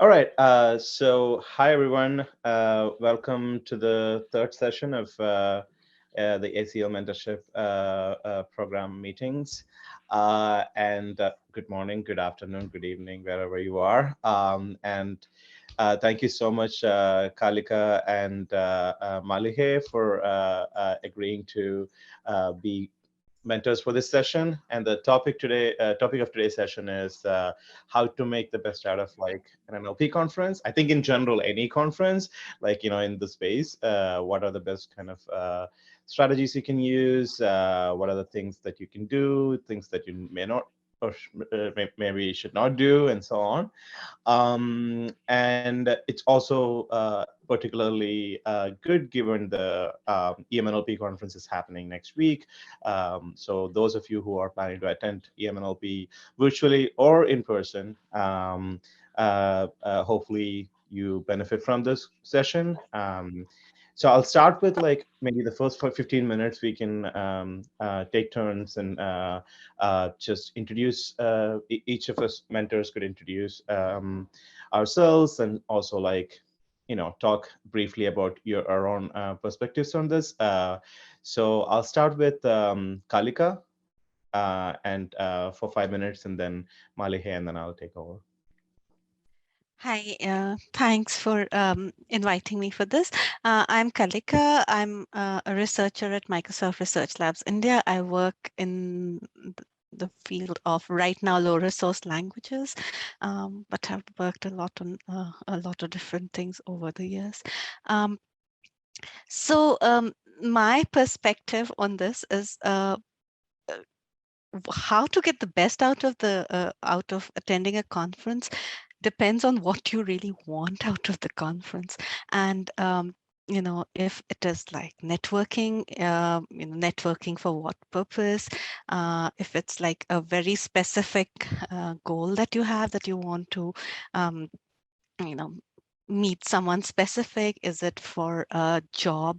All right. So, hi everyone. Welcome to the third session of the ACL Mentorship Program meetings. And good morning, good afternoon, good evening, wherever you are. And thank you so much, Kalika and Malihe, for agreeing to be mentors for this session. And the topic of today's session is how to make the best out of like an NLP conference. I think in general, any conference, like in the space, what are the best kind of strategies you can use? What are the things that you can do? Things that you may not or maybe should not do, and so on. And it's also particularly good given the EMNLP conference is happening next week. So those of you who are planning to attend EMNLP virtually or in person, hopefully you benefit from this session. So I'll start with like maybe the first 15 minutes we can take turns and just introduce each of us mentors could introduce ourselves, and also like talk briefly about our own perspectives on this. So I'll start with Kalika and for 5 minutes, and then Malihe, and then I'll take over. Hi, thanks for inviting me for this. I'm Kalika. I'm a researcher at Microsoft Research Labs India. I work in the field of right now low resource languages, but I've worked a lot on a lot of different things over the years. Um, so my perspective on this is how to get the best out of the out of attending a conference depends on what you really want out of the conference. And if it is like networking, networking for what purpose? If it's like a very specific goal that you have, that you want to um, you know meet someone specific, is it for a job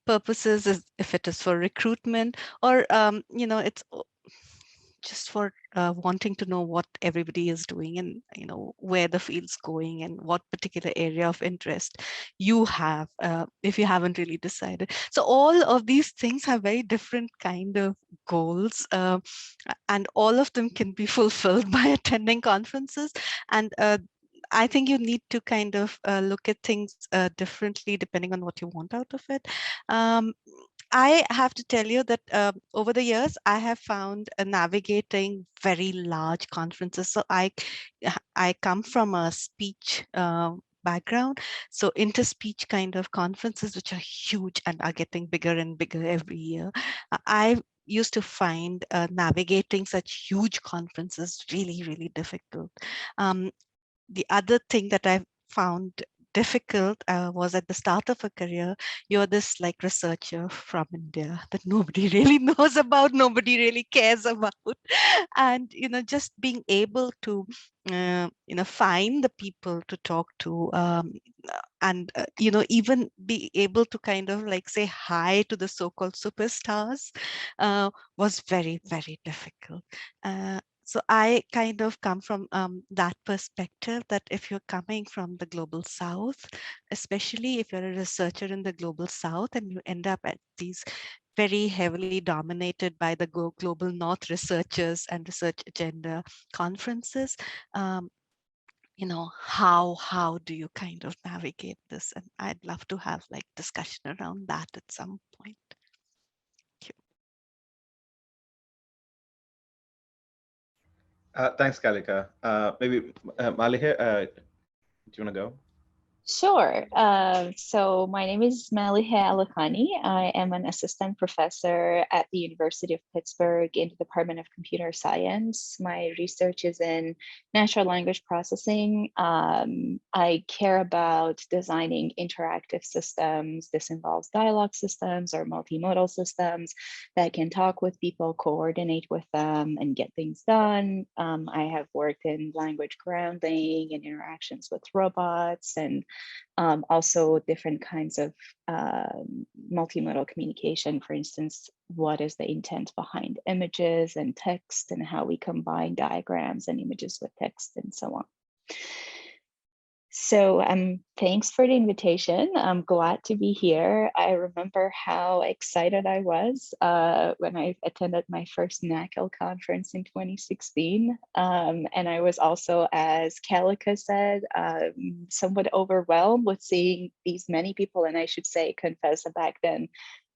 purposes, if it is for recruitment, or it's just for wanting to know what everybody is doing, and where the field's going, and what particular area of interest you have, if you haven't really decided. So all of these things have very different kind of goals, and all of them can be fulfilled by attending conferences. And I think you need to kind of look at things differently depending on what you want out of it. Um, I have to tell you that over the years, I have found navigating very large conferences. So I come from a speech background. So interspeech kind of conferences, which are huge and are getting bigger and bigger every year. I used to find navigating such huge conferences really, really difficult. Um, the other thing that I found difficult was at the start of a career, you're this like researcher from India that nobody really knows about, nobody really cares about. And, just being able to, find the people to talk to, and, even be able to kind of like say hi to the so-called superstars was very, very difficult. So I kind of come from that perspective, that if you're coming from the global south, especially if you're a researcher in the global south, and you end up at these very heavily dominated by the global north researchers and research agenda conferences, how do you kind of navigate this? And I'd love to have like discussion around that at some point. Thank you. Thanks, Kalika. Maybe Malihe, do you want to go? Sure. So my name is Malihe Alakhani. I am an assistant professor at the University of Pittsburgh in the Department of Computer Science. My research is in natural language processing. I care about designing interactive systems. This involves dialogue systems or multimodal systems that can talk with people, coordinate with them, and get things done. I have worked in language grounding and interactions with robots, and also different kinds of multimodal communication. For instance, what is the intent behind images and text, and how we combine diagrams and images with text, and so on. So thanks for the invitation. I'm glad to be here. I remember how excited I was when I attended my first NACL conference in 2016. And I was also, as Kalika said, somewhat overwhelmed with seeing these many people. And I should say, confess that back then,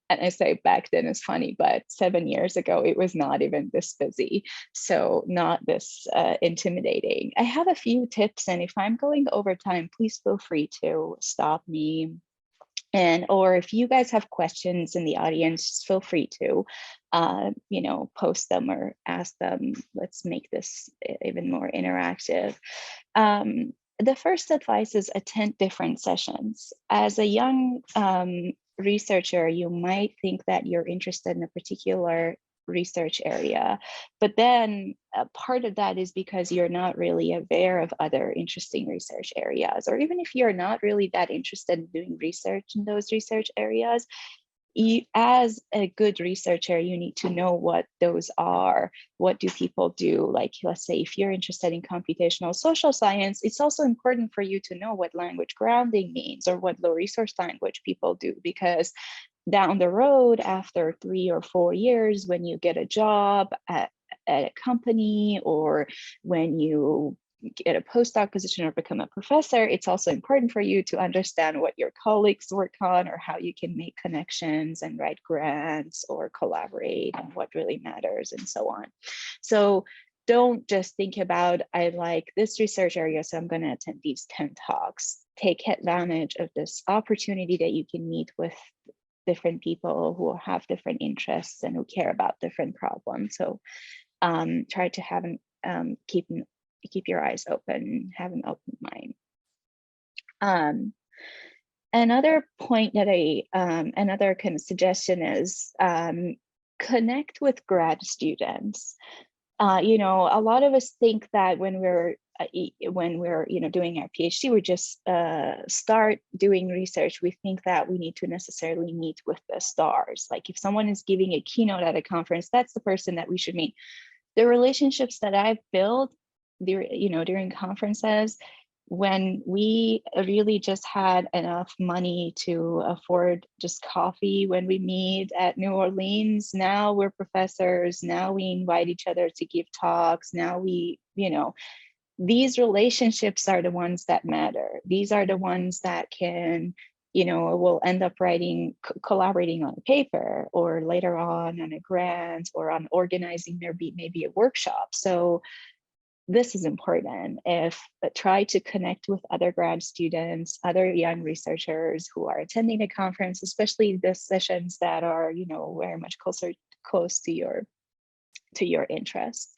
and I say back then is funny, but 7 years ago, it was not even this busy. So not this intimidating. I have a few tips, and if I'm going over time, please feel free to stop me. And, or if you guys have questions in the audience, just feel free to, post them or ask them. Let's make this even more interactive. The first advice is attend different sessions. As a young researcher, you might think that you're interested in a particular research area, but then part of that is because you're not really aware of other interesting research areas, or even if you're not really that interested in doing research in those research areas, as a good researcher, you need to know what those are. What do people do? Like, let's say if you're interested in computational social science, it's also important for you to know what language grounding means or what low resource language people do, because down the road, after 3 or 4 years, when you get a job at a company, or when you get a postdoc position or become a professor, it's also important for you to understand what your colleagues work on, or how you can make connections and write grants or collaborate, and what really matters, and so on. So don't just think about, I like this research area, so I'm going to attend these 10 talks. Take advantage of this opportunity that you can meet with different people who have different interests and who care about different problems. So try to have keep your eyes open, have an open mind. Another point that another kind of suggestion is connect with grad students. A lot of us think that when we're doing our PhD, we just start doing research. We think that we need to necessarily meet with the stars. Like if someone is giving a keynote at a conference, that's the person that we should meet. The relationships that I've built during conferences, when we really just had enough money to afford just coffee when we meet at New Orleans, now we're professors, now we invite each other to give talks, now these relationships are the ones that matter. These are the ones that can, will end up collaborating on a paper, or later on a grant, or on organizing maybe a workshop. So this is important. Try to connect with other grad students, other young researchers who are attending the conference, especially the sessions that are, very much close to your interests.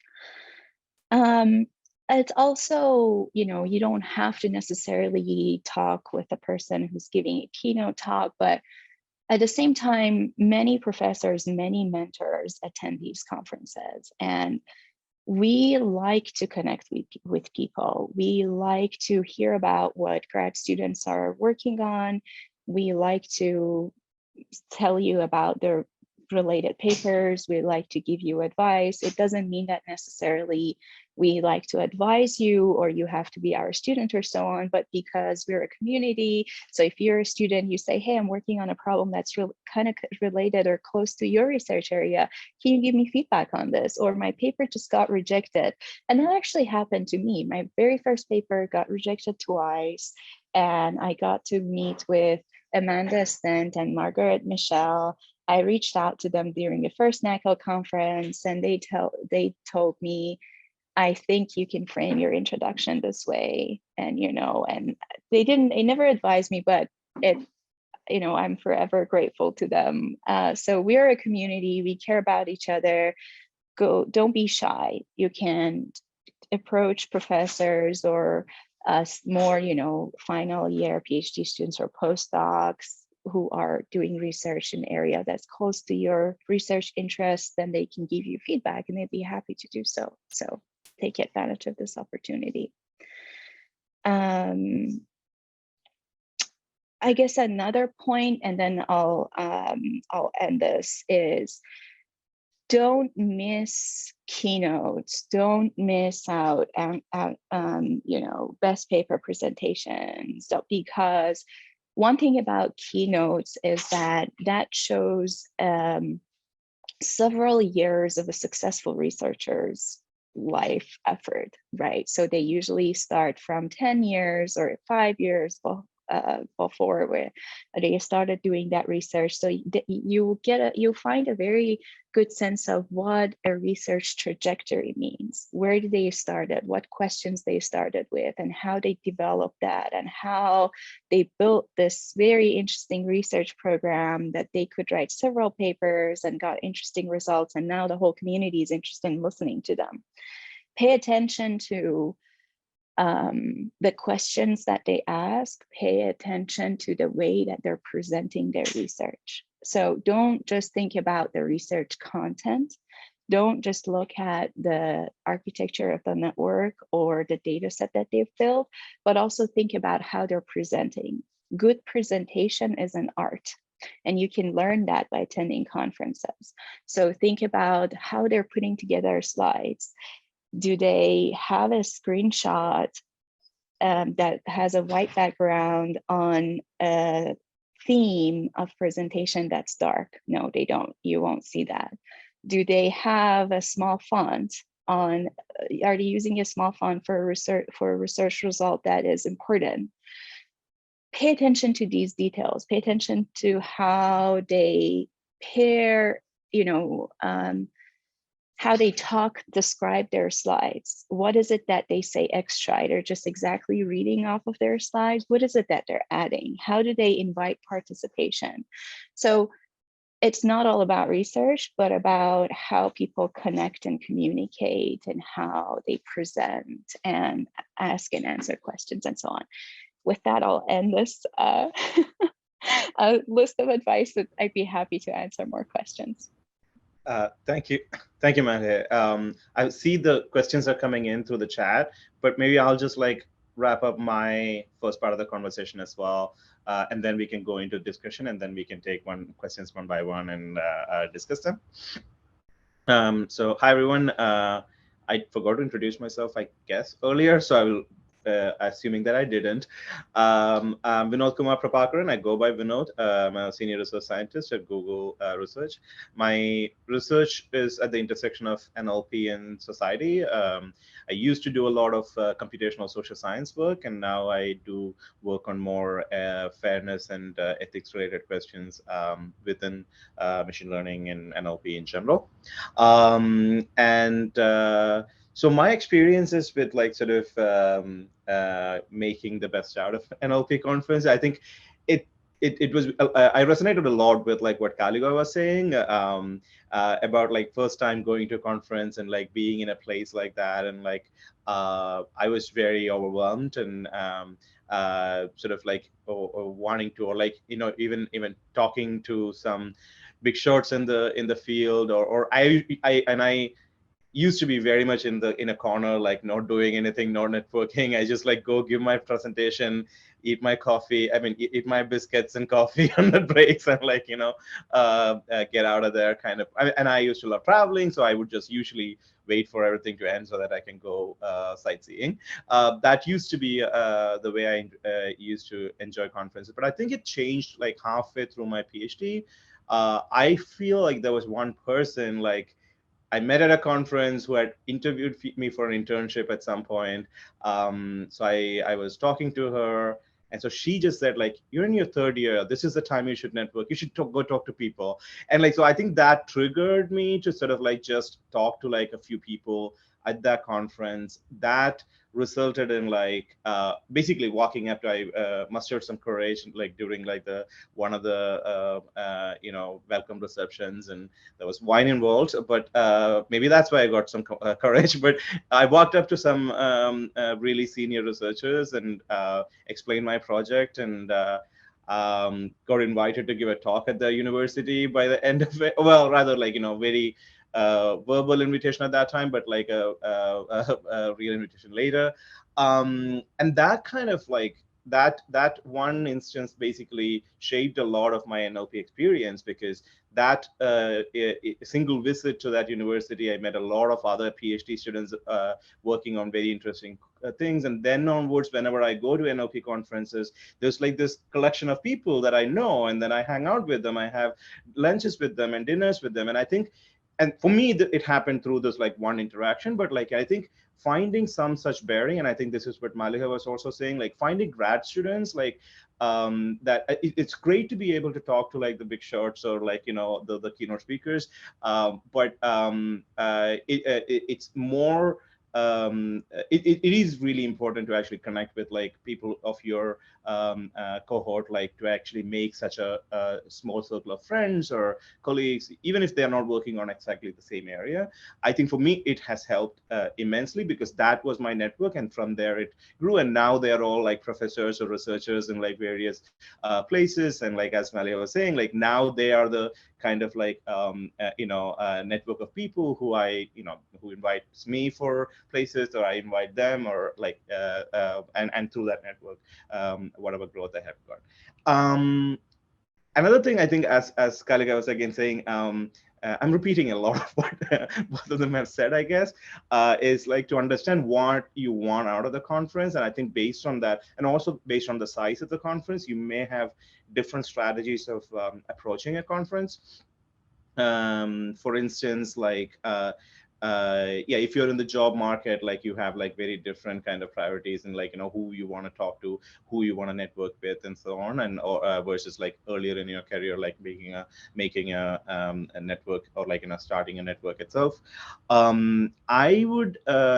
It's also, you don't have to necessarily talk with a person who's giving a keynote talk, but at the same time, many professors, many mentors attend these conferences, and we like to connect with people. We like to hear about what grad students are working on. We like to tell you about their related papers. We like to give you advice. It doesn't mean that necessarily we like to advise you or you have to be our student or so on, but because we're a community. So if you're a student, you say, hey, I'm working on a problem that's kind of related or close to your research area. Can you give me feedback on this? Or my paper just got rejected. And that actually happened to me. My very first paper got rejected twice. And I got to meet with Amanda Stent and Margaret Michelle. I reached out to them during the first NACL conference, and they told me, I think you can frame your introduction this way. And, and they never advised me, but I'm forever grateful to them. So we are a community, we care about each other. Don't be shy. You can approach professors or more, final year PhD students or postdocs who are doing research in an area that's close to your research interests. Then they can give you feedback and they'd be happy to do so. So take advantage of this opportunity. I guess another point, and then I'll end this, is don't miss keynotes, don't miss out on, best paper presentations, because one thing about keynotes is that shows several years of a successful researcher's life effort, right? So they usually start from 10 years or 5 years before where they started doing that research. So you'll find a very good sense of what a research trajectory means. Where did they started, what questions they started with, and how they developed that, and how they built this very interesting research program that they could write several papers and got interesting results. And now the whole community is interested in listening to them. Pay attention to the questions that they ask, pay attention to the way that they're presenting their research. So don't just think about the research content. Don't just look at the architecture of the network or the data set that they've built, but also think about how they're presenting. Good presentation is an art, and you can learn that by attending conferences. So think about how they're putting together slides. Do they have a screenshot that has a white background on a theme of presentation that's dark? No, they don't. You won't see that. Do they have a small font on? Are they using a small font for a research result that is important? Pay attention to these details. Pay attention to how they pair, how they describe their slides. What is it that they say extra? They're just exactly reading off of their slides. What is it that they're adding? How do they invite participation? So it's not all about research, but about how people connect and communicate and how they present and ask and answer questions and so on. With that, I'll end this list of advice that I'd be happy to answer more questions. Thank you, Malhe. I see the questions are coming in through the chat, but maybe I'll just wrap up my first part of the conversation as well, and then we can go into discussion, and then we can take questions one by one and discuss them. So hi everyone. I forgot to introduce myself, I guess, earlier, so I will. Assuming that I didn't. I'm Vinod Kumar Prabhakaran. I go by Vinod. I'm a senior research scientist at Google Research. My research is at the intersection of NLP and society. I used to do a lot of computational social science work, and now I do work on more fairness and ethics related questions within machine learning and NLP in general. So my experiences with making the best out of NLP conference, I think it was I resonated a lot with what Kaliga was saying about first time going to a conference and being in a place like that, and I was very overwhelmed and wanting to, or even talking to some big shots in the field, or I used to be very much in a corner, not doing anything, not networking. I just go give my presentation, eat my coffee. I mean, eat my biscuits and coffee on the breaks, and get out of there kind of. And I used to love traveling, so I would just usually wait for everything to end so that I can go sightseeing. That used to be the way I used to enjoy conferences. But I think it changed halfway through my PhD. I feel like there was one person I met at a conference who had interviewed me for an internship at some point. So I was talking to her, and so she just said, you're in your third year. This is the time you should network. You should go talk to people. And so I think that triggered me to sort of just talk to a few people at that conference. That resulted in basically walking up to, I mustered some courage during the one of the welcome receptions, and there was wine involved, but maybe that's why I got some courage. But I walked up to some really senior researchers and explained my project, and got invited to give a talk at the university by the end of it. Well, rather very verbal invitation at that time, but a real invitation later. And that kind of that one instance basically shaped a lot of my NLP experience, because that a single visit to that university, I met a lot of other PhD students working on very interesting things. And then onwards, whenever I go to NLP conferences, there's like this collection of people that I know, and then I hang out with them. I have lunches with them and dinners with them. And I think, and for me, it happened through this like one interaction, but like I think finding some such bearing, and I think this is what Maliha was also saying, like finding grad students, like that it's great to be able to talk to like the big shots or like, you know, the keynote speakers, but it's more it is really important to actually connect with like people of your cohort, like to actually make such a small circle of friends or colleagues, even if they're not working on exactly the same area. I think for me, it has helped immensely, because that was my network, and from there it grew. And now they're all like professors or researchers in like various places. And like as Malia was saying, like now they are the kind of like network of people who who invites me for places, or I invite them, or like and through that network, whatever growth I have got. Another thing I think, as Kalika was again saying, I'm repeating a lot of what both of them have said, I guess, is like to understand what you want out of the conference. And I think based on that, and also based on the size of the conference, you may have different strategies of approaching a conference. For instance, like if you're in the job market, like you have like very different kind of priorities, and like, you know, who you want to talk to, who you want to network with, and so on. And or versus like earlier in your career, like making a network, or like, you know, starting a network itself. I would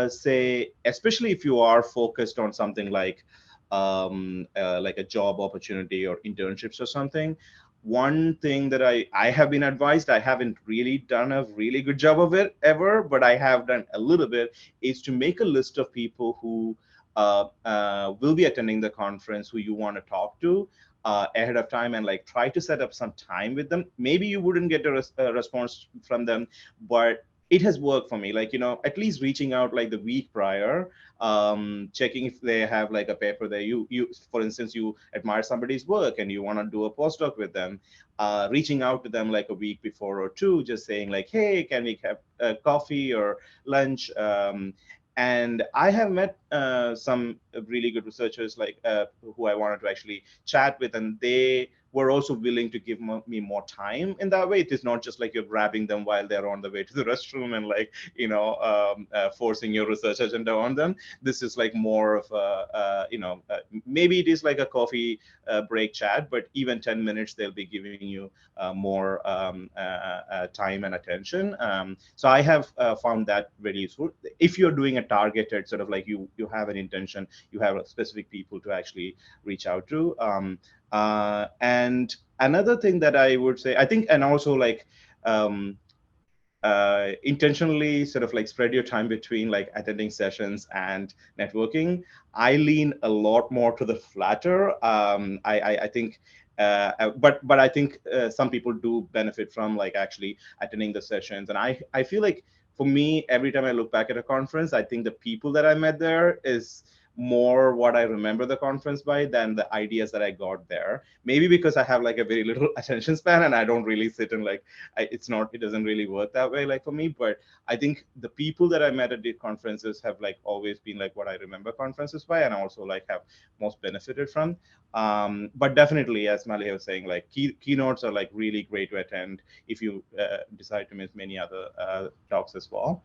say, especially if you are focused on something like a job opportunity or internships or something, one thing that I have been advised, I haven't really done a really good job of it ever, but I have done a little bit, is to make a list of people who will be attending the conference, who you want to talk to ahead of time, and like try to set up some time with them. Maybe you wouldn't get a response from them, but it has worked for me. Like, you know, at least reaching out like the week prior, checking if they have like a paper that you for instance, you admire somebody's work and you want to do a postdoc with them, reaching out to them like a week before or two, just saying like, hey, can we have coffee or lunch? And I have met some really good researchers, like who I wanted to actually chat with, and they were also willing to give me more time in that way. It is not just like you're grabbing them while they're on the way to the restroom and like, you know, forcing your research agenda on them. This is like more of a, maybe it is like a coffee break chat, but even 10 minutes, they'll be giving you more time and attention. So I have found that very useful. If you're doing a targeted sort of like you have an intention, you have specific people to actually reach out to. And another thing that I would say, I think, and also like intentionally sort of like spread your time between like attending sessions and networking. I lean a lot more to the latter. I think, but I think some people do benefit from like actually attending the sessions. And I feel like for me, every time I look back at a conference, I think the people that I met there is more what I remember the conference by than the ideas that I got there. Maybe because I have like a very little attention span and I don't really sit and like, it doesn't really work that way like for me. But I think the people that I met at the conferences have like always been like what I remember conferences by, and also like have most benefited from. But definitely, as Maliha was saying, like keynotes are like really great to attend if you decide to miss many other talks as well.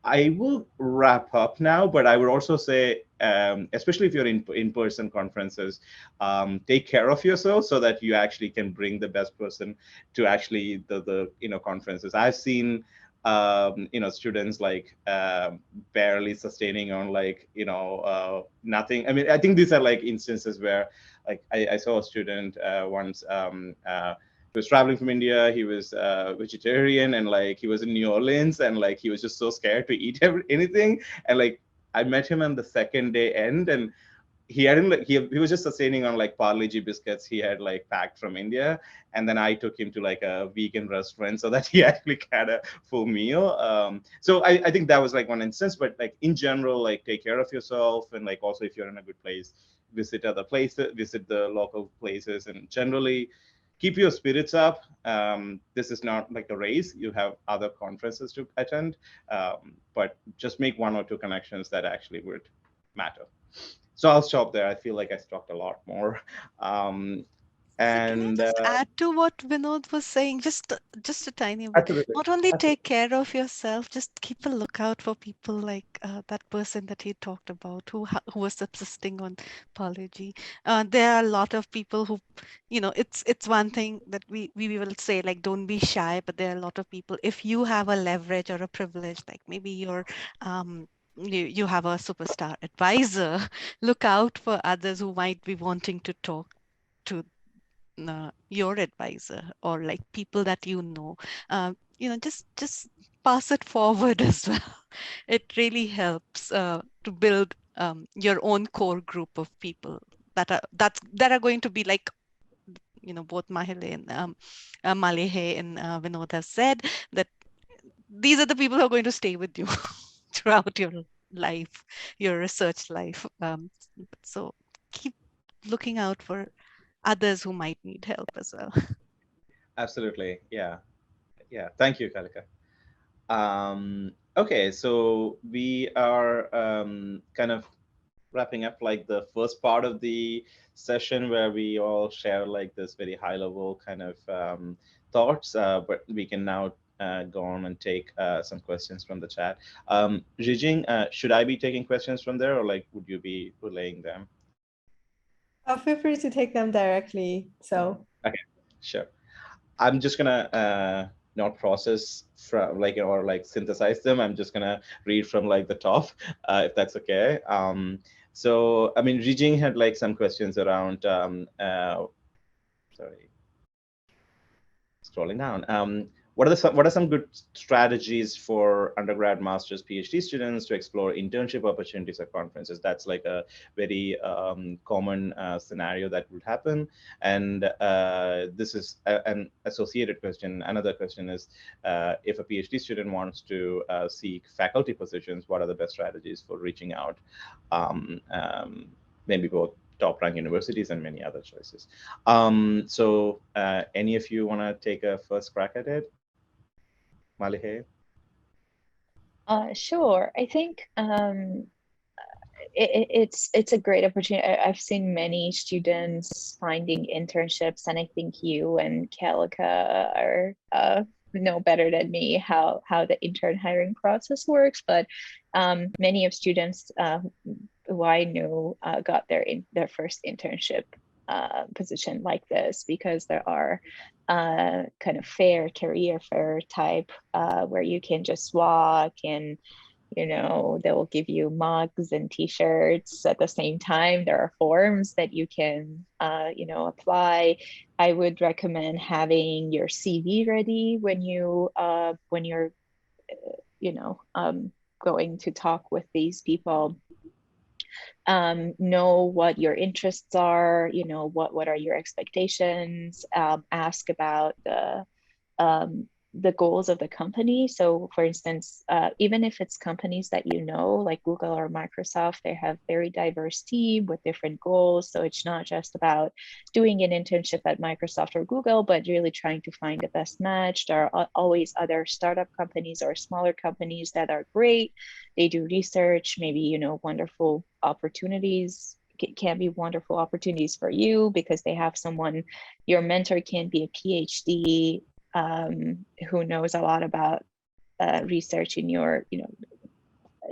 I will wrap up now, but I would also say, especially if you're in-person conferences, take care of yourself so that you actually can bring the best person to actually the conferences. I've seen students like barely sustaining on like nothing. I mean, I think these are like instances where like I saw a student once. He was traveling from India. He was vegetarian, and like he was in New Orleans, and like he was just so scared to eat anything. And like I met him on the second day end, and he hadn't like he was just sustaining on like Parle G biscuits he had like packed from India, and then I took him to like a vegan restaurant so that he actually had a full meal. So I think that was like one instance, but like in general, like take care of yourself, and like also if you're in a good place, visit other places, visit the local places, and generally keep your spirits up. This is not like a race. You have other conferences to attend, but just make one or two connections that actually would matter. So I'll stop there. I feel like I talked a lot more. So can I And just add to what Vinod was saying, just a tiny bit? absolutely. Not only take care of yourself, just keep a lookout for people like that person that he talked about, who was subsisting on Parle G. There are a lot of people who, it's one thing that we will say like don't be shy, but there are a lot of people. If you have a leverage or a privilege, like maybe you have a superstar advisor, look out for others who might be wanting to talk to your advisor or like people that just pass it forward as well. It really helps to build your own core group of people that are going to be like both Mahile and Malehe and Vinod have said that these are the people who are going to stay with you throughout your life, your research life. So keep looking out for others who might need help as well. Absolutely. Yeah. Yeah. Thank you, Kalika. Okay, so we are kind of wrapping up like the first part of the session where we all share like this very high level kind of thoughts, but we can now go on and take some questions from the chat. Zhijing, should I be taking questions from there, or like would you be relaying them? Feel free to take them directly. So okay, sure. I'm just gonna not process from like or like synthesize them. I'm just gonna read from like the top, if that's okay. So I mean, Rijing had like some questions around. Sorry, scrolling down. What are some good strategies for undergrad, masters, PhD students to explore internship opportunities at conferences? That's like a very common scenario that would happen. And this is an associated question. Another question is, if a PhD student wants to seek faculty positions, what are the best strategies for reaching out? Maybe both top-ranked universities and many other choices. So any of you want to take a first crack at it? Malihe? Sure. I think it's a great opportunity. I've seen many students finding internships, and I think you and Kalika are know better than me how the intern hiring process works. But many of students who I know got their first internship position like this because there are kind of career fair type where you can just walk and they will give you mugs and t-shirts at the same time. There are forms that you can apply. I would recommend having your CV ready when you're going to talk with these people. Know what your interests are, what are your expectations, ask about the goals of the company. So for instance, even if it's companies that like Google or Microsoft, they have very diverse team with different goals. So it's not just about doing an internship at Microsoft or Google, but really trying to find the best match. There are always other startup companies or smaller companies that are great. They do research, maybe, wonderful opportunities. It can be wonderful opportunities for you because they have someone, your mentor can be a PhD who knows a lot about research in your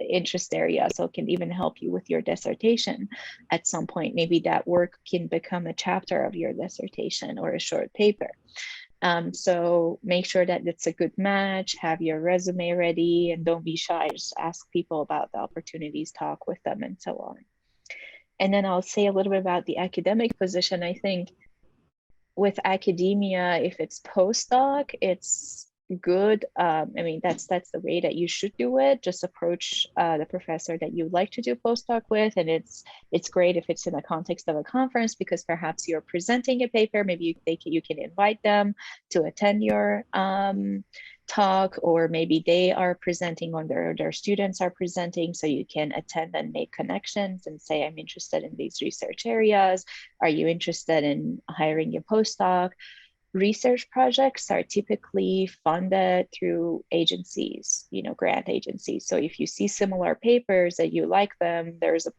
interest area, so it can even help you with your dissertation at some point. Maybe that work can become a chapter of your dissertation or a short paper. So make sure that it's a good match, have your resume ready, and don't be shy. Just ask people about the opportunities, talk with them, and so on. And then I'll say a little bit about the academic position. I think with academia, if it's postdoc, it's good. I mean, that's the way that you should do it. Just approach the professor that you like to do postdoc with, and it's great if it's in the context of a conference, because perhaps you're presenting a paper. Maybe you can invite them to attend your talk, or maybe they are presenting or their students are presenting, so you can attend and make connections and say, I'm interested in these research areas. Are you interested in hiring a postdoc? Research projects are typically funded through agencies, grant agencies. So if you see similar papers that you like them, there's a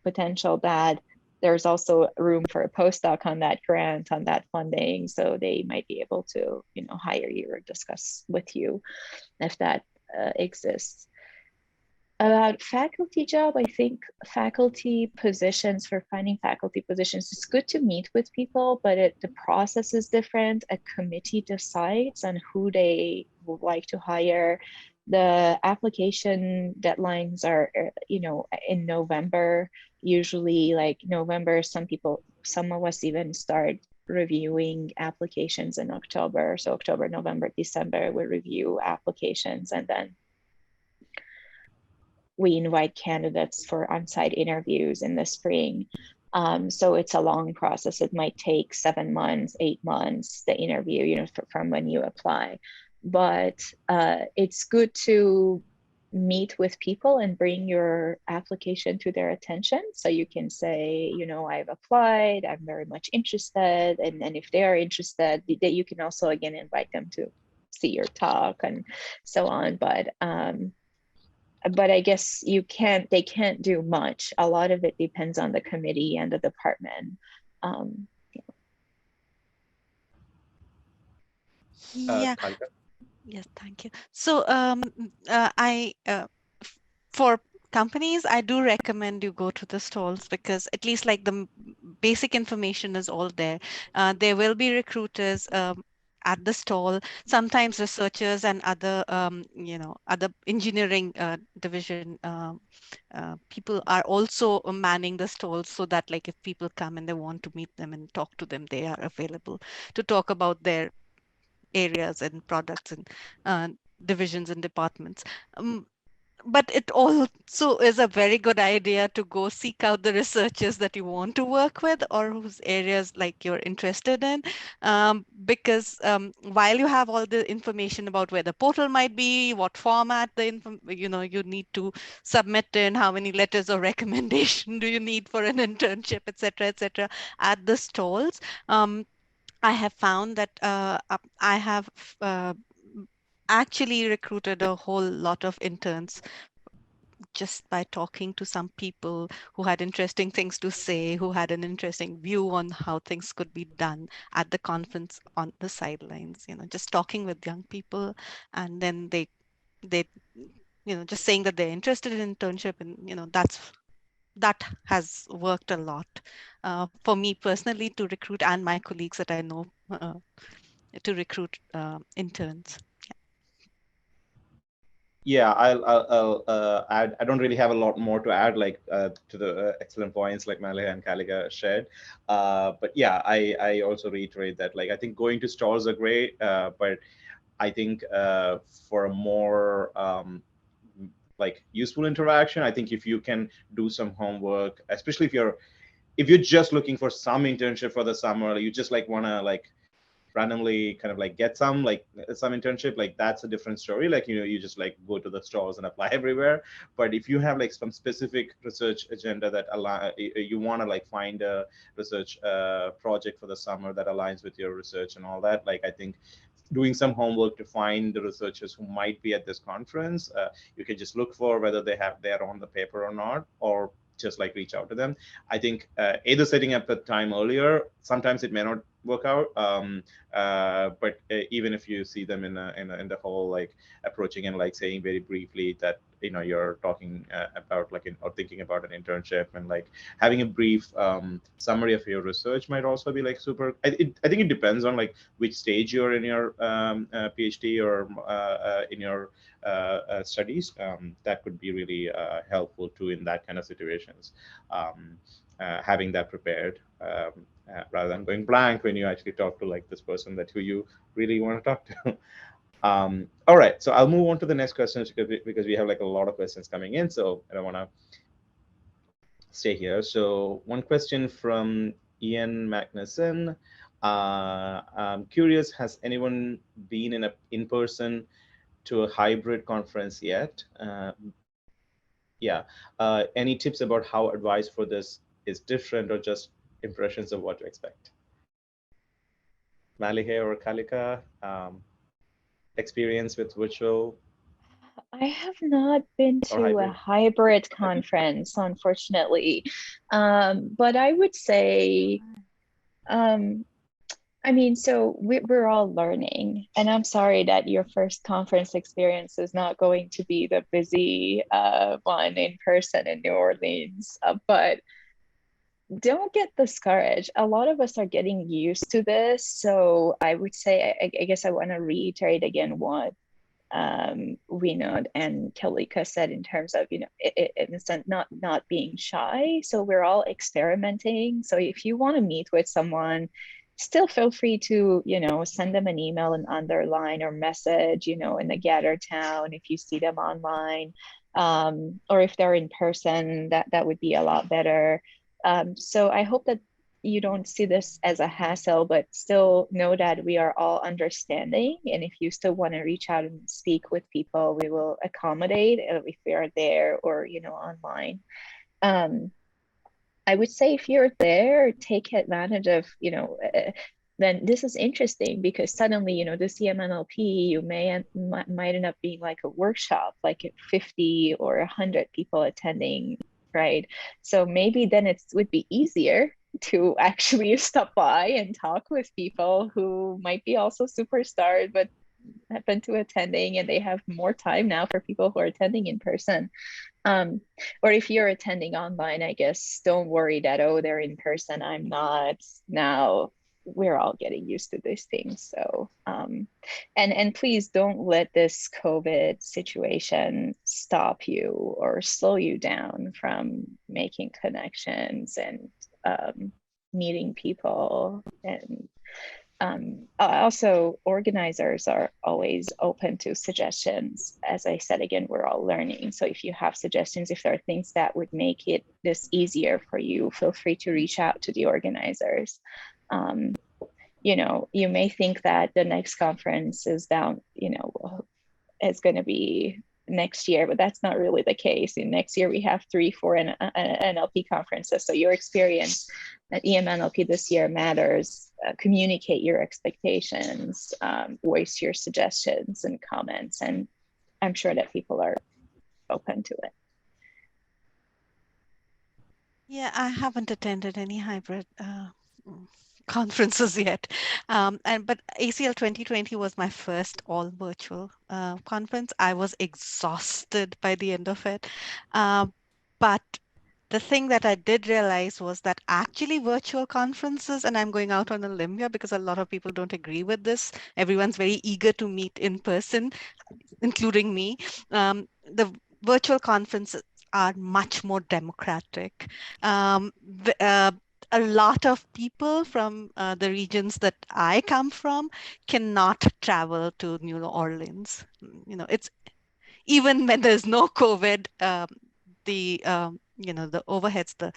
potential that there's also room for a postdoc on that grant, on that funding. So they might be able to, hire you or discuss with you if that exists. About faculty job, I think faculty positions, for finding faculty positions, it's good to meet with people, but the process is different. A committee decides on who they would like to hire. The application deadlines are, in November, usually like November. Some of us even start reviewing applications in October. So October, November, December, we review applications, and then we invite candidates for on-site interviews in the spring. So it's a long process. It might take 7 months, 8 months, the interview, from when you apply. But it's good to meet with people and bring your application to their attention. So you can say, I've applied, I'm very much interested. And if they are interested, that you can also, again, invite them to see your talk and so on. But I guess they can't do much. A lot of it depends on the committee and the department. Yeah. Kalika? Yes, thank you. So for companies, I do recommend you go to the stalls, because at least like the basic information is all there. There will be recruiters at the stall, sometimes researchers and other other engineering division people are also manning the stalls, so that like if people come and they want to meet them and talk to them, they are available to talk about their areas and products and uh, divisions and departments. But it also is a very good idea to go seek out the researchers that you want to work with, or whose areas like you're interested in, because while you have all the information about where the portal might be, what format you need to submit in, how many letters of recommendation do you need for an internship, etc., at the stalls. I have found that I have uh, actually recruited a whole lot of interns just by talking to some people who had interesting things to say, who had an interesting view on how things could be done at the conference on the sidelines, just talking with young people. And then they just saying that they're interested in internship, and that has worked a lot for me personally to recruit, and my colleagues that I know to recruit interns. Yeah, I'll add. I don't really have a lot more to add, like to the excellent points like Malaya and Kalika shared. But yeah, I also reiterate that, like, I think going to stalls are great, but I think for a more like useful interaction, I think if you can do some homework, especially if you're just looking for some internship for the summer, you just like want to like randomly kind of like get some internship, like that's a different story. Like, you just like go to the stalls and apply everywhere. But if you have like some specific research agenda that you want to like find a research project for the summer that aligns with your research and all that, like I think doing some homework to find the researchers who might be at this conference, you can just look for whether they're on the paper or not, or just like reach out to them. I think either setting up the time earlier, sometimes it may not work out, but even if you see them in the whole, like approaching and like saying very briefly that you're talking about like or thinking about an internship, and like having a brief summary of your research might also be like super. I think it depends on like which stage you're in your PhD or in your studies. That could be really helpful too in that kind of situations. Having that prepared, rather than going blank when you actually talk to like this person who you really want to talk to. All right, so I'll move on to the next question because we have like a lot of questions coming in, so I don't want to stay here. So one question from Ian Magnuson. I'm curious, has anyone been in person to a hybrid conference yet? Yeah. Any tips about how advice for this is different, or just impressions of what to expect? Malihe or Kalika, experience with virtual? I have not been to a hybrid conference, unfortunately. But I would say, I mean, so we're all learning, and I'm sorry that your first conference experience is not going to be the busy one in person in New Orleans, but don't get discouraged. A lot of us are getting used to this. So I would say, I guess I want to reiterate again what Vinod and Kalika said in terms of, in a sense, not being shy. So we're all experimenting. So if you want to meet with someone, still feel free to, send them an email and underline or message, in the Gather Town if you see them online, or if they're in person, that would be a lot better. So I hope that you don't see this as a hassle, but still know that we are all understanding. And if you still want to reach out and speak with people, we will accommodate if we are there or, online. I would say if you're there, take advantage of, then this is interesting because suddenly, the CMNLP, you might end up being like a workshop, like 50 or 100 people attending, right? So maybe then it would be easier to actually stop by and talk with people who might be also superstars, but happen to attending, and they have more time now for people who are attending in person. Or if you're attending online, I guess don't worry that, oh, they're in person, I'm not. Now we're all getting used to these things. So and please don't let this COVID situation stop you or slow you down from making connections and meeting people. And also, organizers are always open to suggestions. As I said, again, we're all learning. So if you have suggestions, if there are things that would make this easier for you, feel free to reach out to the organizers. You may think that the next conference is down, it's going to be next year, but that's not really the case. In next year, we have 3-4 NLP conferences. So your experience at EMNLP this year matters. Communicate your expectations, voice your suggestions and comments, and I'm sure that people are open to it. Yeah, I haven't attended any hybrid conferences yet. But ACL 2020 was my first all virtual conference. I was exhausted by the end of it. But the thing that I did realize was that actually virtual conferences, and I'm going out on a limb here because a lot of people don't agree with this. Everyone's very eager to meet in person, including me. The virtual conferences are much more democratic. A lot of people from the regions that I come from cannot travel to New Orleans. It's even when there's no COVID, the overheads, the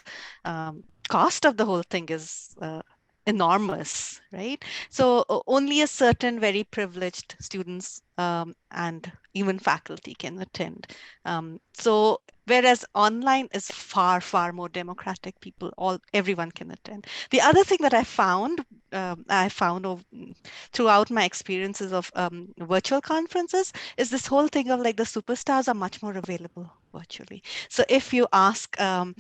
cost of the whole thing is enormous, right? So only a certain very privileged students and even faculty can attend. So whereas online is far, far more democratic, everyone can attend. The other thing that I found throughout my experiences of virtual conferences is this whole thing of like the superstars are much more available virtually. So if you ask, I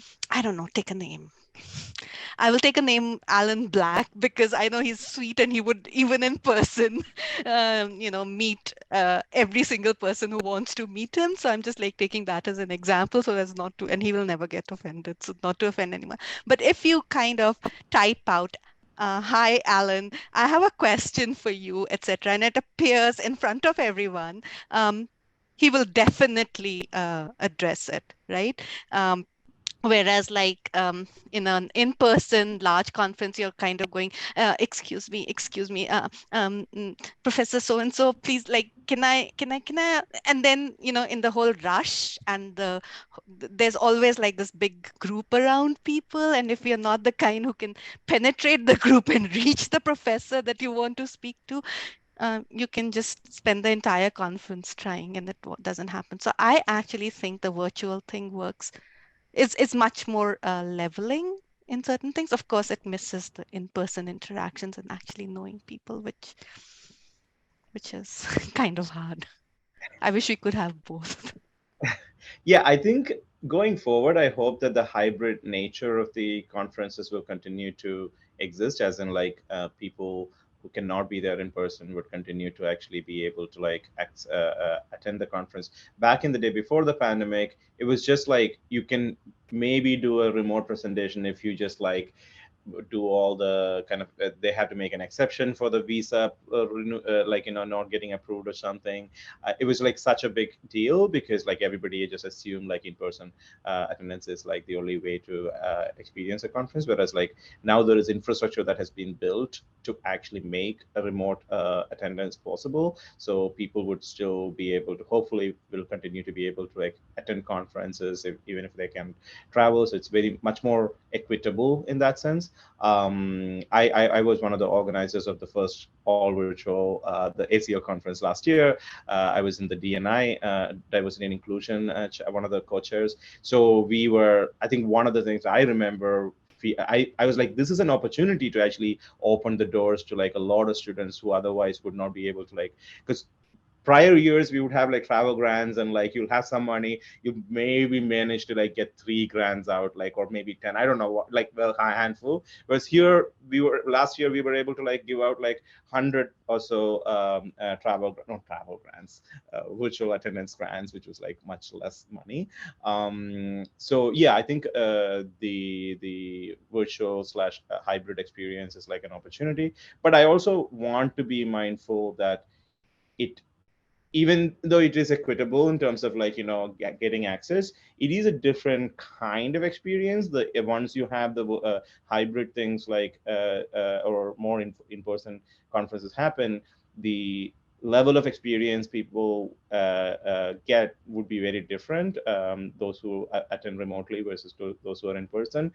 don't know, take a name. I will take a name, Alan Black, because I know he's sweet and he would, even in person, meet every single person who wants to meet him. So I'm just like taking that as an example so as not to, and he will never get offended, so not to offend anyone. But if you kind of type out, hi, Alan, I have a question for you, etc., and it appears in front of everyone, he will definitely address it, right? Whereas like in an in-person large conference, you're kind of going, excuse me, Professor so-and-so, please, like, can I, and then, in the whole rush and there's always like this big group around people. And if you're not the kind who can penetrate the group and reach the professor that you want to speak to, you can just spend the entire conference trying and it doesn't happen. So I actually think the virtual thing works. It's much more leveling in certain things. Of course, it misses the in-person interactions and actually knowing people, which is kind of hard. I wish we could have both. Yeah, I think going forward, I hope that the hybrid nature of the conferences will continue to exist, as in like people who cannot be there in person would continue to actually be able to like attend the conference. Back in the day before the pandemic, it was just like you can maybe do a remote presentation if you just like do all the kind of they have to make an exception for the visa like not getting approved or something. It was like such a big deal because like everybody just assumed like in-person attendance is like the only way to experience a conference, whereas like now there is infrastructure that has been built to actually make a remote attendance possible, so people would still be able to, hopefully will continue to be able to like attend conferences even if they can travel. So it's very much more equitable in that sense. I was one of the organizers of the first all virtual the ACL conference last year. I was in the DNI diversity and inclusion one of the co-chairs. So we were, I think one of the things I remember, I was like, this is an opportunity to actually open the doors to like a lot of students who otherwise would not be able to, like, because prior years we would have like travel grants and like you'll have some money, you maybe manage to like get 3 grants out, like, or maybe 10, I don't know what, like a handful. Whereas here we were last year we were able to like give out like 100 or so travel grants, virtual attendance grants, which was like much less money. So yeah, I think the virtual slash hybrid experience is like an opportunity, but I also want to be mindful that it, even though it is equitable in terms of like getting access, it is a different kind of experience. The once you have the hybrid things like or more in-person conferences happen, the level of experience people get would be very different, those who attend remotely versus those who are in person.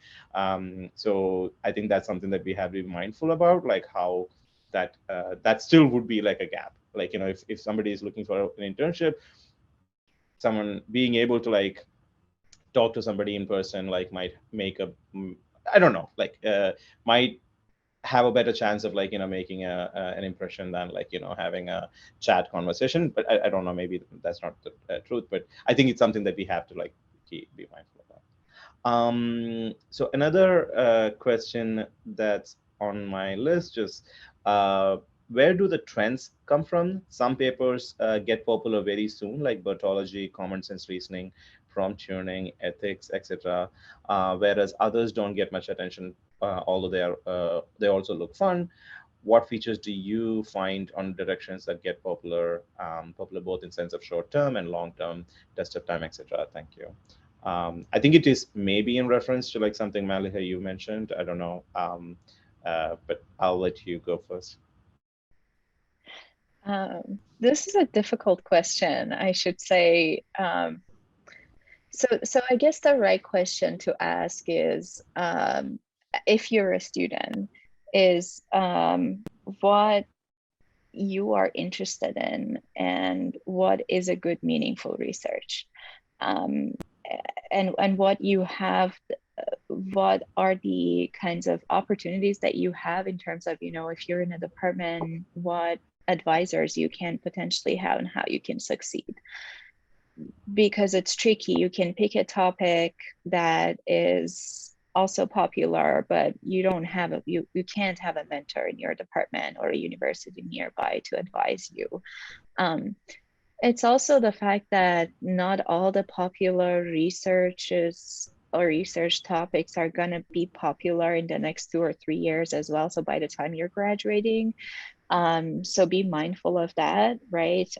So I think that's something that we have to be mindful about, like how that still would be like a gap. Like if somebody is looking for an internship, someone being able to like talk to somebody in person like might make a I don't know, like might have a better chance of like making an impression than like having a chat conversation. But I don't know, maybe that's not the truth, but I think it's something that we have to like be mindful about. So another question that's on my list is where do the trends come from? Some papers get popular very soon, like Bertology, common sense reasoning, prompt tuning, ethics, etc. Whereas others don't get much attention, although they also look fun. What features do you find on directions that get popular, popular both in sense of short term and long term, test of time, etc.? Thank you. I think it is maybe in reference to like something Maliha you mentioned. I don't know, but I'll let you go first. This is a difficult question, I should say. So I guess the right question to ask is, if you're a student, is what you are interested in and what is a good, meaningful research, and what you have. What are the kinds of opportunities that you have in terms of, if you're in a department, what advisors you can potentially have and how you can succeed. Because it's tricky. You can pick a topic that is also popular, but you don't have you can't have a mentor in your department or a university nearby to advise you. It's also the fact that not all the popular researches or research topics are going to be popular in the next 2 or 3 years as well. So by the time you're graduating, so be mindful of that, right?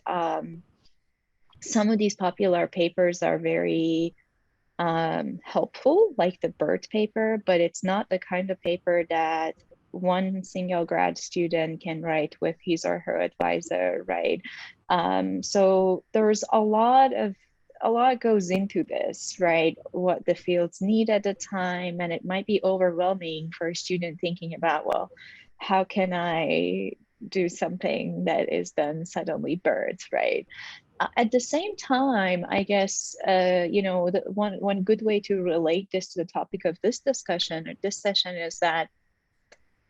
Some of these popular papers are very helpful, like the BERT paper, but it's not the kind of paper that one single grad student can write with his or her advisor, right? So there's a lot goes into this, right? What the fields need at the time, and it might be overwhelming for a student thinking about, well, how can I do something that is then suddenly BERT, right? At the same time, I guess, you know, the one good way to relate this to the topic of this discussion or this session is that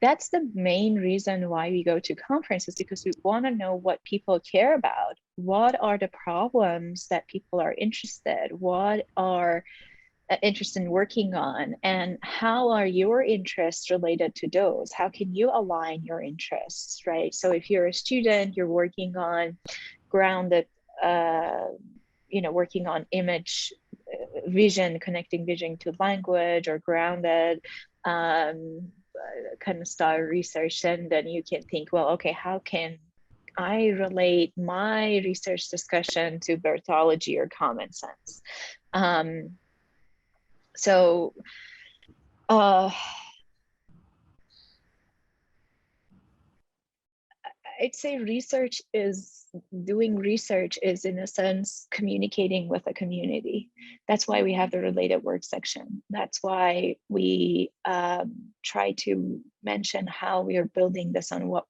that's the main reason why we go to conferences, because we want to know what people care about. What are the problems that people are interested? What are interested in working on, and how are your interests related to those? How can you align your interests, right? So if you're a student, you're working on grounded, you know, working on image vision, connecting vision to language, or grounded kind of style research, and then you can think, well, okay, how can I relate my research discussion to Bertology or common sense? So I'd say doing research is in a sense communicating with a community. That's why we have the related work section. That's why we try to mention how we are building this on what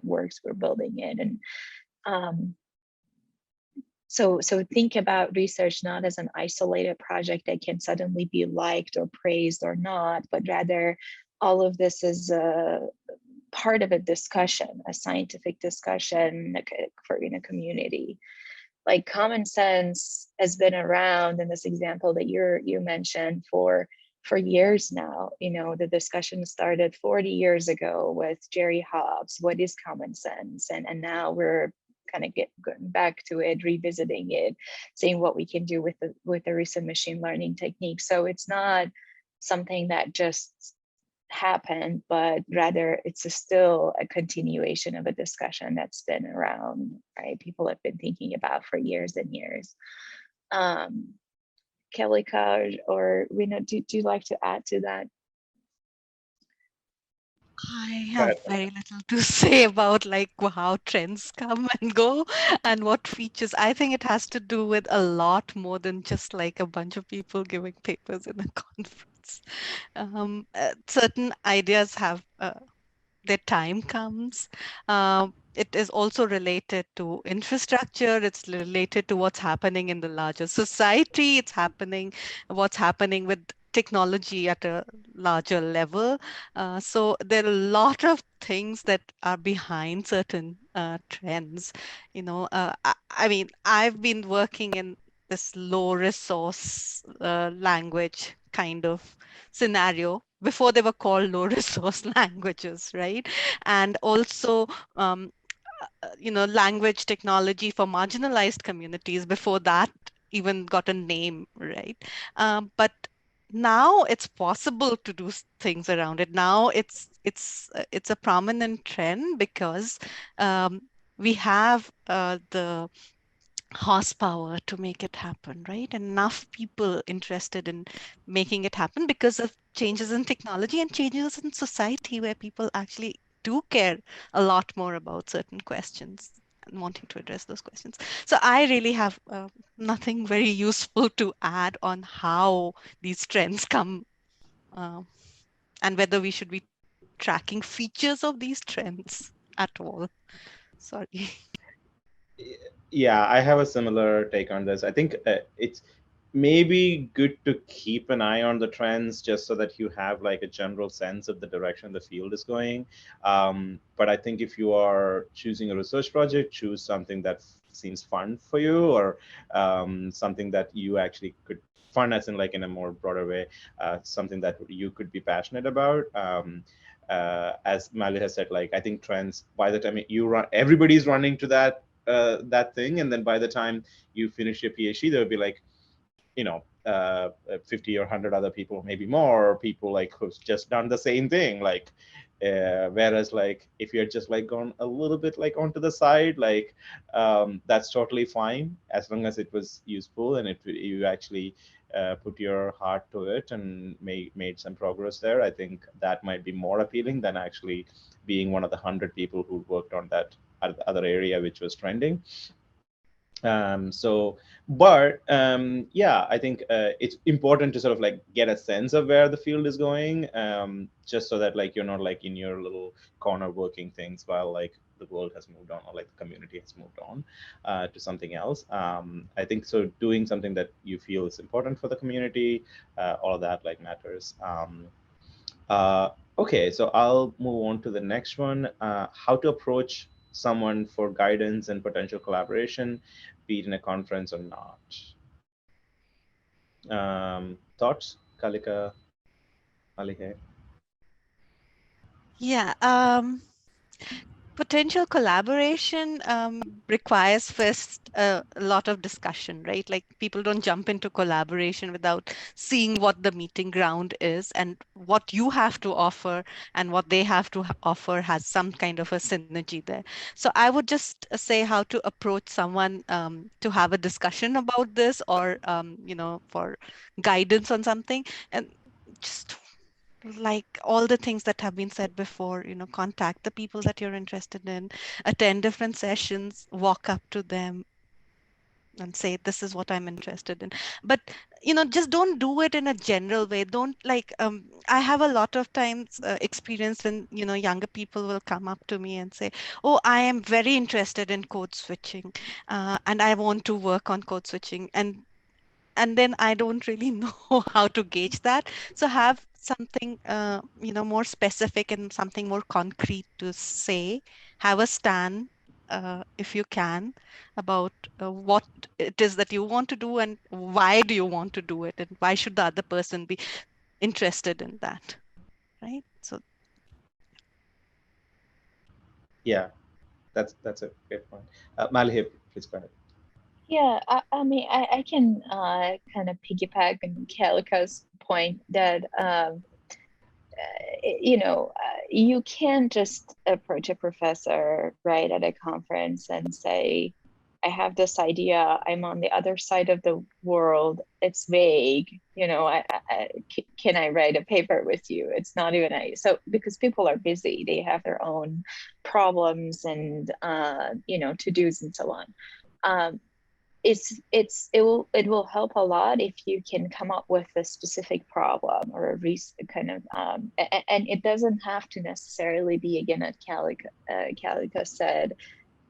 works we're building it. And so think about research not as an isolated project that can suddenly be liked or praised or not, but rather all of this is part of a discussion, a scientific discussion in a community. Like common sense has been around in this example that you mentioned for years now. You know, the discussion started 40 years ago with Jerry Hobbs. What is common sense? And now we're kind of going back to it, revisiting it, seeing what we can do with the recent machine learning techniques. So it's not something that just happened, but rather it's still a continuation of a discussion that's been around, right? People have been thinking about for years and years. Kelika or Rina, do you like to add to that? I have very little to say about like how trends come and go and what features. I think it has to do with a lot more than just like a bunch of people giving papers in a conference. Certain ideas have their time comes. It is also related to infrastructure. It's related to what's happening in the larger society. What's happening with technology at a larger level. So there are a lot of things that are behind certain trends. You know, I mean, I've been working in this low resource language kind of scenario before they were called low resource languages, right? And also, you know, language technology for marginalized communities before that even got a name, right? But now it's possible to do things around it. Now it's a prominent trend because we have the horsepower to make it happen, right? Enough people interested in making it happen because of changes in technology and changes in society where people actually do care a lot more about certain questions and wanting to address those questions. So I really have nothing very useful to add on how these trends come and whether we should be tracking features of these trends at all. Sorry. Yeah, I have a similar take on this. I think it's maybe good to keep an eye on the trends just so that you have like a general sense of the direction the field is going. But I think if you are choosing a research project, choose something that seems fun for you, or something that you actually could fun as in like in a more broader way, something that you could be passionate about. As Mali has said, like I think trends, by the time you run, everybody's running to that thing, and then by the time you finish your PhD, there'll be like, you know, 50 or 100 other people, maybe more people like who's just done the same thing. Like, whereas like if you're just like gone a little bit like onto the side, like that's totally fine as long as it was useful and you actually put your heart to it and made some progress there, I think that might be more appealing than actually being one of the 100 people who worked on that other area which was trending. Yeah, I think it's important to sort of like get a sense of where the field is going, just so that like you're not like in your little corner working things while like the world has moved on or like the community has moved on to something else. I think so doing something that you feel is important for the community, all of that like matters. Okay, so I'll move on to the next one. How to approach someone for guidance and potential collaboration, be it in a conference or not. Thoughts, Kalika, Malihe? Yeah. Potential collaboration requires first a lot of discussion, right? Like people don't jump into collaboration without seeing what the meeting ground is and what you have to offer and what they have to offer has some kind of a synergy there. So I would just say how to approach someone to have a discussion about this or, for guidance on something, and just like all the things that have been said before, contact the people that you're interested in, attend different sessions, walk up to them and say, this is what I'm interested in. But, just don't do it in a general way. Don't like, I have a lot of times experience when, younger people will come up to me and say, oh, I am very interested in code switching and I want to work on code switching. And then I don't really know how to gauge that. So have something, more specific and something more concrete to say. Have a stand, if you can, about what it is that you want to do and why do you want to do it and why should the other person be interested in that, right? So Yeah, that's a great point. Malihe, please go ahead. Yeah, I mean, I can kind of piggyback on Kalika's point that, you can't just approach a professor right at a conference and say, I have this idea, I'm on the other side of the world, it's vague, can I write a paper with you? It's not even so because people are busy, they have their own problems and, to-dos and so on. It will help a lot if you can come up with a specific problem or a kind of and it doesn't have to necessarily be, again, as Kalika said,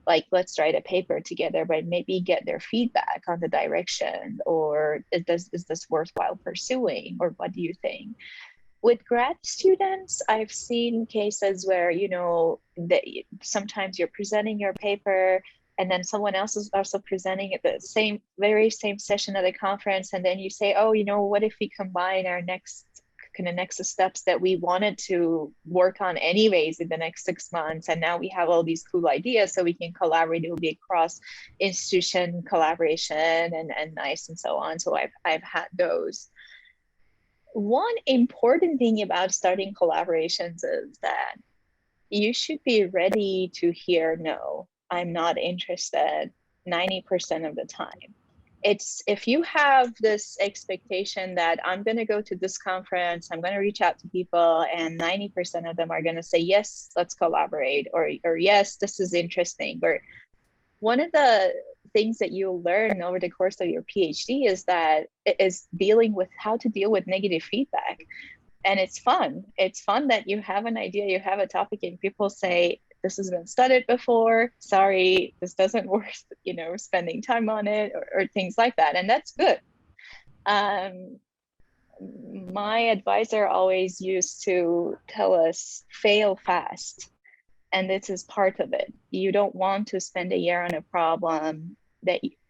like let's write a paper together, but maybe get their feedback on the direction, or is this worthwhile pursuing, or what do you think? With grad students, I've seen cases where sometimes you're presenting your paper and then someone else is also presenting at the very same session at a conference, and then you say, oh, what if we combine our next steps that we wanted to work on anyways in the next 6 months, and now we have all these cool ideas so we can collaborate. It will be a cross institution collaboration and nice and so on. So I've had those. One important thing about starting collaborations is that you should be ready to hear no, I'm not interested 90% of the time. It's if you have this expectation that I'm going to go to this conference, I'm going to reach out to people, and 90% of them are going to say, yes, let's collaborate, or yes, this is interesting. Or one of the things that you'll learn over the course of your PhD is dealing with how to deal with negative feedback. And it's fun. It's fun that you have an idea, you have a topic, and people say, this has been studied before, sorry, this doesn't worth, spending time on it, or things like that. And that's good. My advisor always used to tell us, fail fast. And this is part of it. You don't want to spend a year on a problem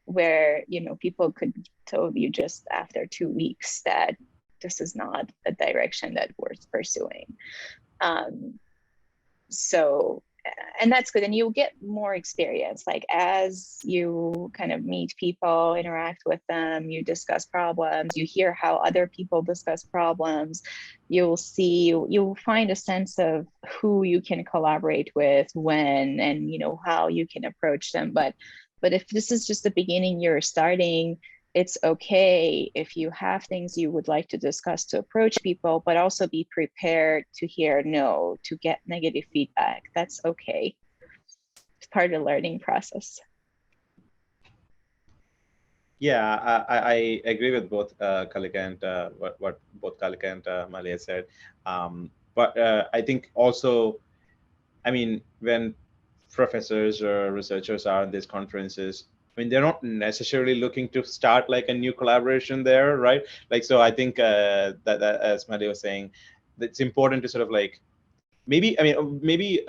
where people could tell you just after 2 weeks that this is not a direction that's worth pursuing. And that's good. And you'll get more experience. Like as you kind of meet people, interact with them, you discuss problems, you hear how other people discuss problems, you'll find a sense of who you can collaborate with, when, and how you can approach them. But if this is just the beginning, you're starting, it's okay if you have things you would like to discuss to approach people, but also be prepared to hear no, to get negative feedback. That's okay. It's part of the learning process. Yeah, I agree with both Kalika and what both Kalika and Malia said. But I think also, I mean, when professors or researchers are in these conferences, I mean, they're not necessarily looking to start like a new collaboration there, right? Like, so I think that as Malia was saying, it's important to sort of like, maybe, I mean, maybe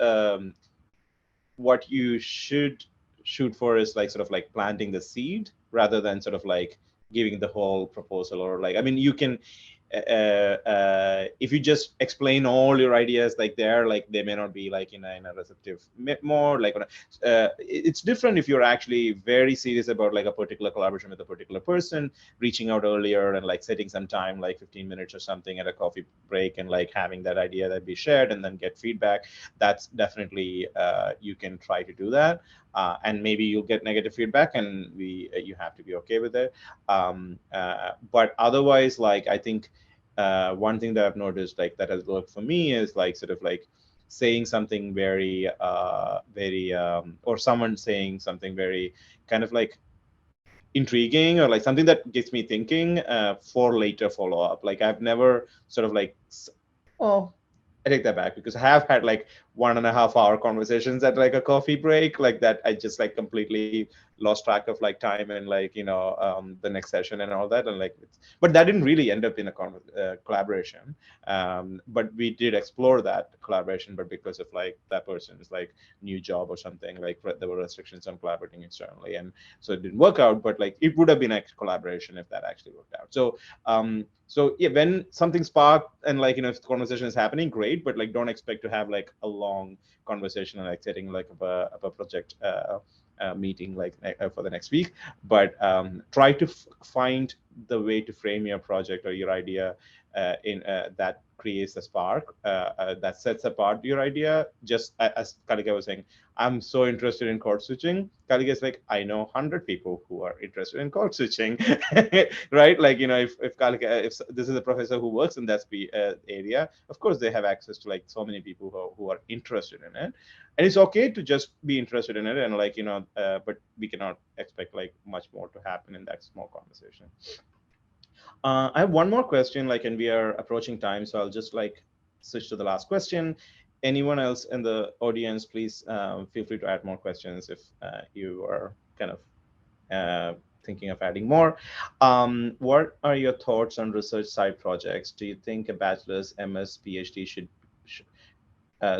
what you should shoot for is like sort of like planting the seed rather than sort of like giving the whole proposal, or like, I mean, you can if you just explain all your ideas like there, like they may not be like in a receptive more like it's different if you're actually very serious about like a particular collaboration with a particular person, reaching out earlier and like setting some time, like 15 minutes or something at a coffee break, and like having that idea that be shared and then get feedback. That's definitely you can try to do that, and maybe you'll get negative feedback, and you have to be okay with it. But otherwise, like I think one thing that I've noticed like that has worked for me is like sort of like saying something very or someone saying something very kind of like intriguing, or like something that gets me thinking for later follow-up. Like I've never sort of like, oh, I take that back, because I have had like 1.5 hour conversations at like a coffee break, like that I just like completely lost track of like time and like, you know, the next session and all that. And like, but that didn't really end up in a collaboration. But we did explore that collaboration, but because of like that person's like new job or something, like there were restrictions on collaborating externally. And so it didn't work out, but like it would have been a collaboration if that actually worked out. So yeah, when something sparked and like, you know, if the conversation is happening, great, but like don't expect to have like a long conversation and like setting like a project meeting like for the next week. But try to find the way to frame your project or your idea in that creates a spark that sets apart your idea. Just as Kalika was saying, I'm so interested in code switching. Kalika is like, I know 100 people who are interested in code switching, right? Like, you know, if Kalika, if this is a professor who works in that area, of course they have access to like so many people who are interested in it, and it's okay to just be interested in it, and like, you know, but we cannot expect like much more to happen in that small conversation. I have one more question, like, and we are approaching time, so I'll just like switch to the last question. Anyone else in the audience, please feel free to add more questions if you are kind of thinking of adding more. What are your thoughts on research side projects? Do you think a bachelor's, MS, PhD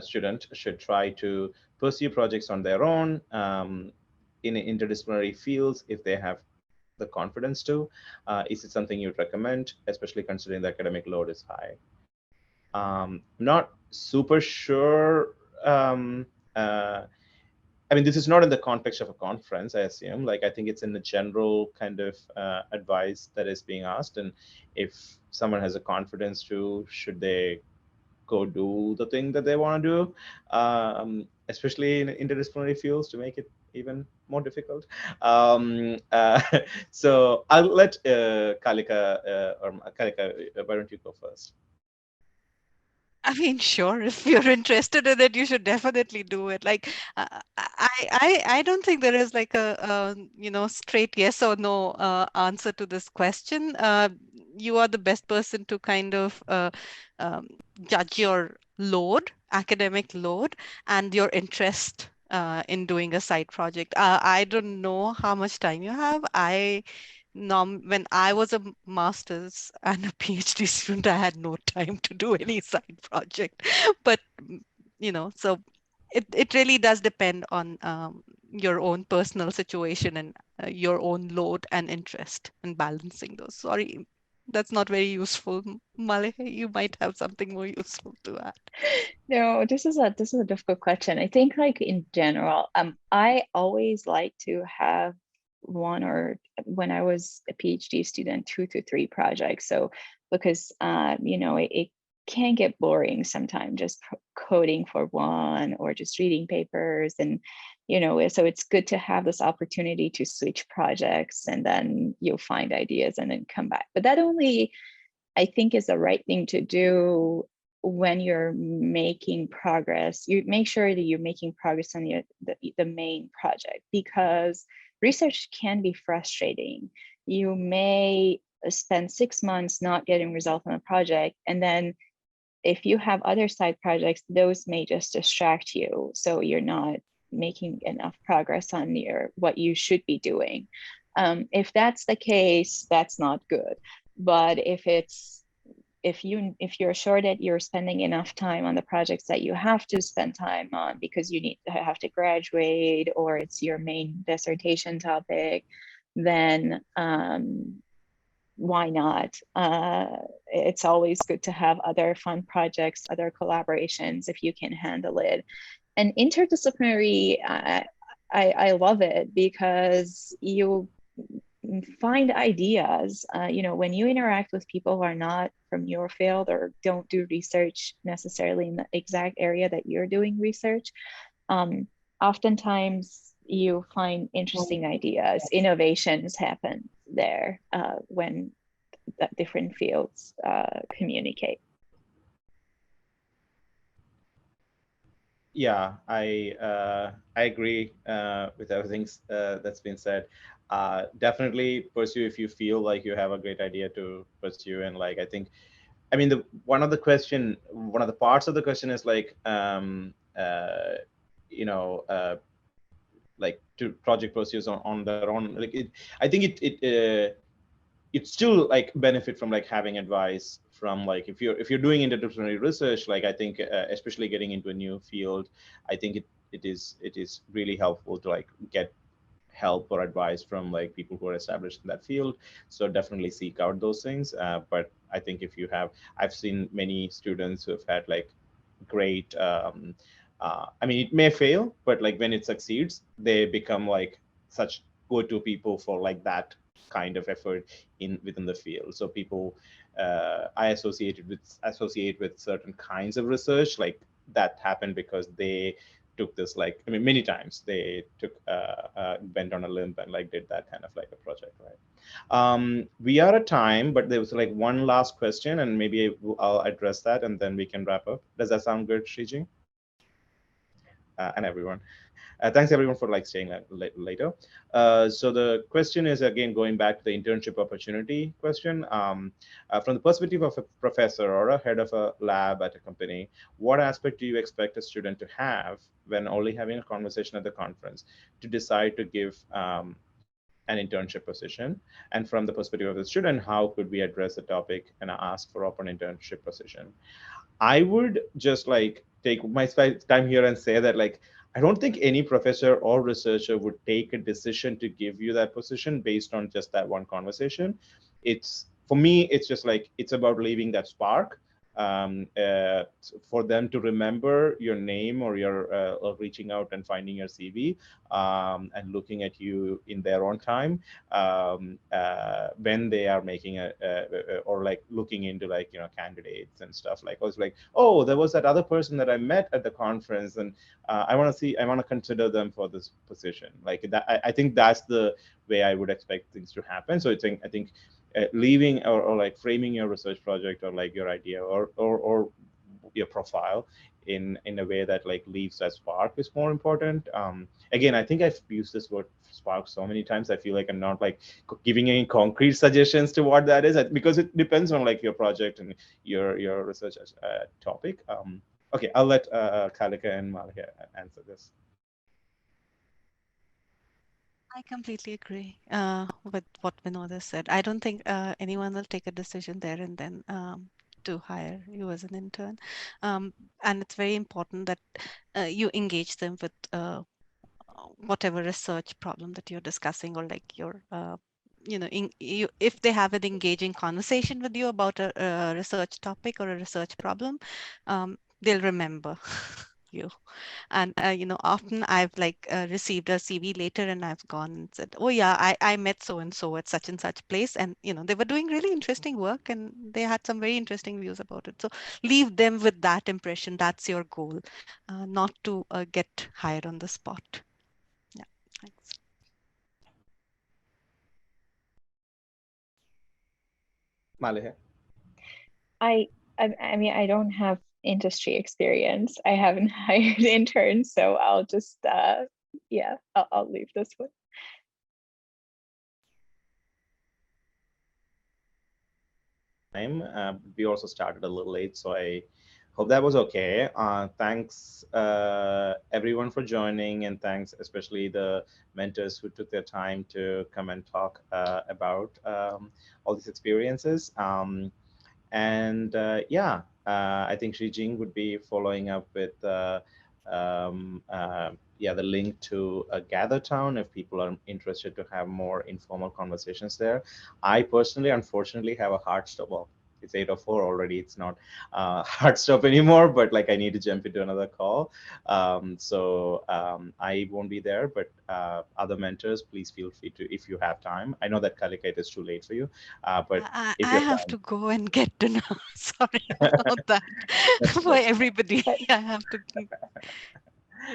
student should try to pursue projects on their own in interdisciplinary fields if they have the confidence to? Is it something you'd recommend, especially considering the academic load is high? Not super sure. I mean, this is not in the context of a conference, I assume. Like, I think it's in the general kind of advice that is being asked. And if someone has a confidence to, should they go do the thing that they want to do, especially in interdisciplinary fields, to make it even more difficult. So I'll let Kalika, why don't you go first? I mean, sure, if you're interested in it, you should definitely do it. Like, I don't think there is like a you know, straight yes or no answer to this question. You are the best person to kind of judge your load, academic load, and your interest in doing a side project. I don't know how much time you have. When I was a master's and a PhD student, I had no time to do any side project. But you know, so it really does depend on your own personal situation and your own load and interest and balancing those. Sorry, that's not very useful. Malih, you might have something more useful to add. No, this is a difficult question. I think like in general, I always like to have one, or when I was a PhD student, 2 to 3 projects. So because you know, it can get boring sometimes just coding for one or just reading papers, and so it's good to have this opportunity to switch projects, and then you'll find ideas and then come back. But that only, I think, is the right thing to do when you're making progress. You make sure that you're making progress on the main project, because research can be frustrating. You may spend 6 months not getting results on a project, and then if you have other side projects, those may just distract you, so you're not making enough progress on what you should be doing. If that's the case, that's not good. But if you're sure that you're spending enough time on the projects that you have to spend time on because you have to graduate, or it's your main dissertation topic, then why not? It's always good to have other fun projects, other collaborations, if you can handle it. And interdisciplinary, I love it, because you find ideas. When you interact with people who are not from your field or don't do research necessarily in the exact area that you're doing research, oftentimes you find interesting ideas. Innovations happen there when different fields communicate. Yeah, I agree with everything that's been said. Definitely pursue if you feel like you have a great idea to pursue. And like, I mean, one of the parts of the question is like, like to project pursuits on their own. Like I think it still like benefit from like having advice from like, if you're doing interdisciplinary research, like I think especially getting into a new field, I think it is really helpful to like get help or advice from like people who are established in that field. So definitely seek out those things. But I think I've seen many students who have had like great I mean, it may fail, but like when it succeeds, they become like such go-to people for like that kind of effort within the field. So people I associate with certain kinds of research like that happened because they took this, like, I mean, many times they took went on a limb and like did that kind of like a project, right? We are at time, but there was like one last question, and maybe I'll address that and then we can wrap up. Does that sound good, Shriji? And everyone. Thanks everyone for like staying later. So the question is, again, going back to the internship opportunity question. From the perspective of a professor or a head of a lab at a company, what aspect do you expect a student to have when only having a conversation at the conference to decide to give an internship position? And from the perspective of the student, how could we address the topic and ask for open internship position? I would just like take my time here and say that like, I don't think any professor or researcher would take a decision to give you that position based on just that one conversation. For me, it's just like, it's about leaving that spark for them to remember your name or or reaching out and finding your CV and looking at you in their own time when they are making or like looking into like, candidates and stuff. Like I was like, oh, there was that other person that I met at the conference, and I want to consider them for this position. Like that, I think that's the way I would expect things to happen. So I think leaving or like framing your research project or like your idea or your profile in a way that like leaves that spark is more important. Again, I think I've used this word spark so many times. I feel like I'm not like giving any concrete suggestions to what that is, because it depends on like your project and your research topic. Okay, I'll let Kalika and Malika answer this. I completely agree with what Vinod said. I don't think anyone will take a decision there and then to hire you as an intern. And it's very important that you engage them with whatever research problem that you're discussing, or like your, if they have an engaging conversation with you about a research topic or a research problem, they'll remember you. And often I've like received a CV later, and I've gone and said, oh yeah, I met so and so at such and such place, and they were doing really interesting work and they had some very interesting views about it. So leave them with that impression. That's your goal, not to get hired on the spot. Maliha? I mean, I don't have industry experience. I haven't hired interns, so I'll just yeah, I'll leave this one. Time. We also started a little late, so I hope that was okay. Thanks everyone for joining, and thanks especially the mentors who took their time to come and talk about all these experiences. Yeah, I think Shi Jing would be following up with yeah, the link to GatherTown if people are interested to have more informal conversations there. I personally, unfortunately, have a hard stop. Well, it's 8:04 already. It's not hard stop anymore, but like I need to jump into another call. I won't be there, but other mentors, please feel free to, if you have time. I know that Calicut is too late for you, but if I you have have time. to go and get dinner. Sorry about that. For everybody, But- I have to.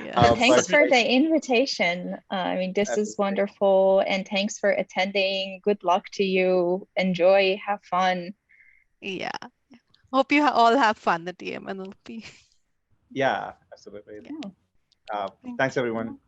Yeah. But thanks but for the invitation. I mean, this is absolutely. wonderful, and thanks for attending. Good luck to you. Enjoy, have fun. Yeah. Hope you all have fun at EMNLP. Yeah, absolutely. Yeah. Yeah. Thanks, you. everyone.